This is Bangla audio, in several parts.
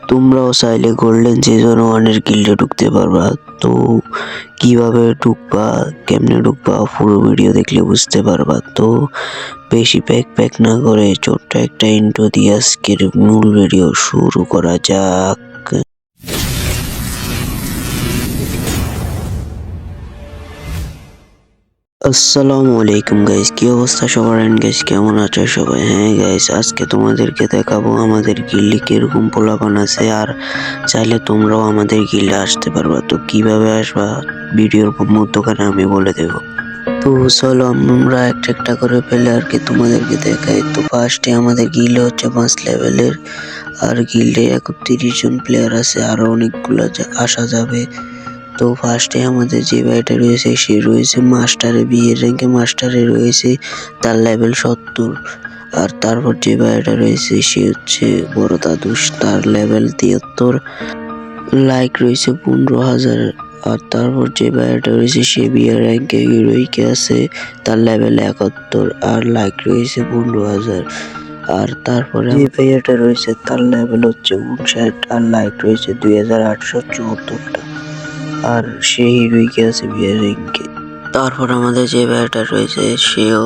তোমরাও চাইলে গোল্ডেন সিজন 1 এর গিল্ডে ঢুকতে পারবা। তো কিভাবে ঢুকবা, কেমনে ঢুকবা পুরো ভিডিও দেখলে বুঝতে পারবা। তো বেশি প্যাক না করে ছোট্ট একটা ইন্ট্রো দিয়ে আজকের মূল ভিডিও শুরু করা যাক। আসসালামু আলাইকুম গাইস, কি অবস্থা সবার? এন্ড গাইস কেমন আছো সবাই? হ্যাঁ গাইস, আজকে তোমাদেরকে দেখাবো আমাদের গিল্ডে কিরকম পোলাপান আছে, আর চাইলে তোমরাও আমাদের গিল্ডে আসতে পারবা। তো কিভাবে আসবা ভিডিওর মধ্যখানে আমি বলে দেবো। তো চলো আমরা একটা একটা করে প্লেয়ারকে তোমাদেরকে দেখাই। তো ফার্স্টে আমাদের গিল্ডে হচ্ছে 5 লেভেলের, আর গিল্ডে 31 জন প্লেয়ার আছে, আরো অনেকগুলো আসা যাবে। তো ফার্স্টে আমাদের যে ভাইটা রয়েছে সে রয়েছে মাস্টারে, বিয়ের র্যাঙ্কে মাস্টারে রয়েছে, তার লেভেল 70। আর তারপর যে ভাইটা রয়েছে সে হচ্ছে বড় দাদুস, তার লেভেল 73, লাইক রয়েছে 15,000। আর তারপর যে ভাইটা রয়েছে সে বিয়ের র্যাঙ্কে হিরোইকে আছে, তার লেভেল 71 আর লাইক রয়েছে 15,000। আর তারপরে যে ভাইয়াটা রয়েছে তার লেভেল হচ্ছে 59 আর লাইক রয়েছে 2874টা, আর সে হিরোইকে আছে বিয়ের র্যাঙ্কে। তারপর আমাদের যে ভাইয়াটা রয়েছে সেও,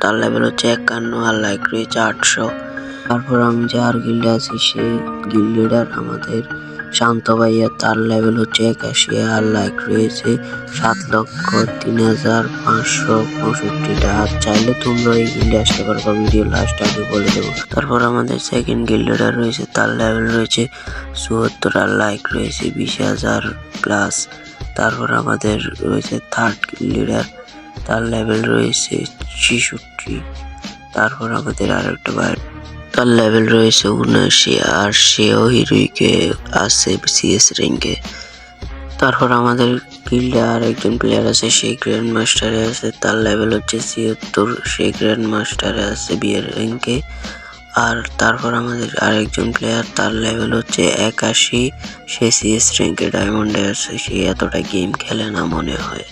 তার লেভেল হচ্ছে 51 আর লাইক রয়েছে 800। তারপর আমি যার গিল্ডে আছি সে গিল্ড লিডার আমাদের শান্ত ভাইয়া, তার লেভেল হচ্ছে 81 আর লাইক রয়েছে 7,03,565টা। আর চাইলে তোমরা এই গিল্ডে আসতে পারবা, ভিডিও লাস্ট আগে বলে দেবো। তারপর আমাদের সেকেন্ড গিল্ড লিডার রয়েছে, তার লেভেল রয়েছে 74 আর লাইক রয়েছে 20,000 প্লাস। তারপর আমাদের রয়েছে থার্ড লিডার, তার লেভেল রয়েছে 66। তারপর আমাদের আরেকটা ভাই, তার লেভেল রয়েছে 79 আর সেও হিরোইকে আছে সিএস র্যাঙ্কে। তারপর আমাদের গিল্ডে আর একজন প্লেয়ার আছে, সে গ্র্যান্ড মাস্টারে আছে, তার লেভেল হচ্ছে 76, সে গ্র্যান্ড মাস্টারে আছে বিয়ের র্যাঙ্কে। আর তারপর আমাদের আরেকজন প্লেয়ার, তার লেভেল হচ্ছে 81, সে সিএস র্যাঙ্কে ডায়মন্ডে আছে, সে এতটা গেম খেলে না মনে হয়।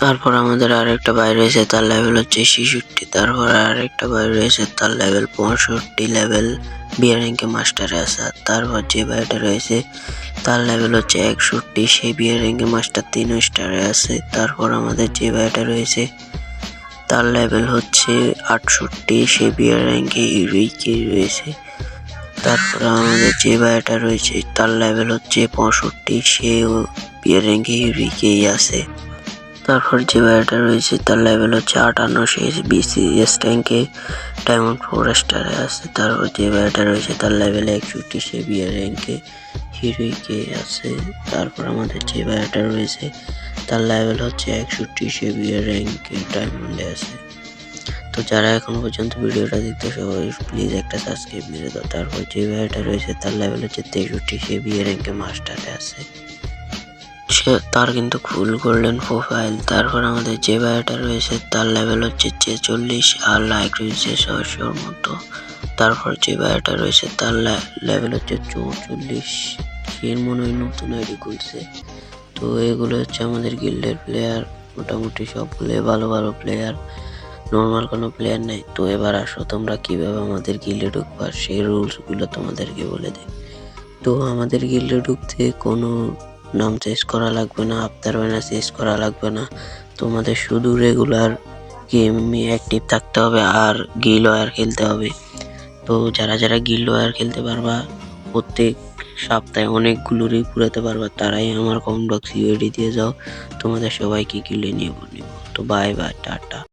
তারপর আমাদের আরেকটা ভাই রয়েছে, তার লেভেল হচ্ছে 66। তারপর আরেকটা ভাই রয়েছে, তার লেভেল 65, লেভেল বিয়ে র্যাঙ্কে মাস্টারে আছে। তারপর যে ভাইটা রয়েছে তার লেভেল হচ্ছে 61, সে বিয়ে র্যাঙ্কে মাস্টার 3 স্টারে আছে। তারপর আমাদের যে ভাইটা রয়েছে তার লেভেল হচ্ছে 68, সে বিয়ে র্যাঙ্কে হিরোইকে রয়েছে। তারপর আমাদের যে ভাইটা রয়েছে তার লেভেল হচ্ছে 65, সেও বিয়ে র্যাঙ্কে হিরোইকেই আছে। তারপর যে ভাইয়াটা রয়েছে তার লেভেল হচ্ছে 58, সে বিসিএস র্যাঙ্কে ডায়মন্ড 4 স্টারে আছে। তারপর যে ভাইয়াটা রয়েছে তার লেভেল 61, সে বিয়ার র্যাঙ্কে হিরোইকে আছে। তারপর আমাদের যে ভাইয়াটা রয়েছে তার লেভেল হচ্ছে 61, সে বিয়ার র্যাঙ্কে ডায়মন্ডে আছে। তো যারা এখনো পর্যন্ত ভিডিওটা দেখতে সবাই প্লিজ একটা সাবস্ক্রাইব মেরে দাও। তারপর যে ভাইয়াটা রয়েছে তার লেভেল হচ্ছে 63, সে বিয়ার র্যাঙ্কে মাস্টারে আছে, তার কিন্তু ফুল গোল্ডেন প্রোফাইল। তারপর আমাদের যে ভাইয়াটা রয়েছে তার লেভেল হচ্ছে 46 আর লাইক রয়েছে 600-র মতো। তারপর যে ভাইয়াটা রয়েছে তার লেভেল হচ্ছে 44, সে মনে হয় নতুন আইডি খুলছে। তো এগুলো হচ্ছে আমাদের গিল্ডের প্লেয়ার, মোটামুটি সবগুলো ভালো ভালো প্লেয়ার, নর্মাল কোনো প্লেয়ার নেই। তো এবার আসো তোমরা কিভাবে আমাদের গিল্ডে ঢুকবা সেই রুলসগুলো তোমাদেরকে বলে দিই। তো আমাদের গিল্ডে ঢুকতে কোনো নাম চেঞ্জ করা লাগবে না, আফতার ব্যানার চেঞ্জ করা লাগবে না। তোমাদের শুধু রেগুলার গেমে অ্যাক্টিভ থাকতে হবে আর গিল্ড ওয়্যার খেলতে হবে। তো যারা যারা গিল্ড ওয়্যার খেলতে পারবা, প্রত্যেক সপ্তাহে অনেকগুলোরই পুরাতে পারবা, তারাই আমার কমেন্ট বক্স ইউআইডি দিয়ে যাও, তোমাদের সবাইকে গিল্ডে নিয়ে নিব। তো বাই বাই, টাটা।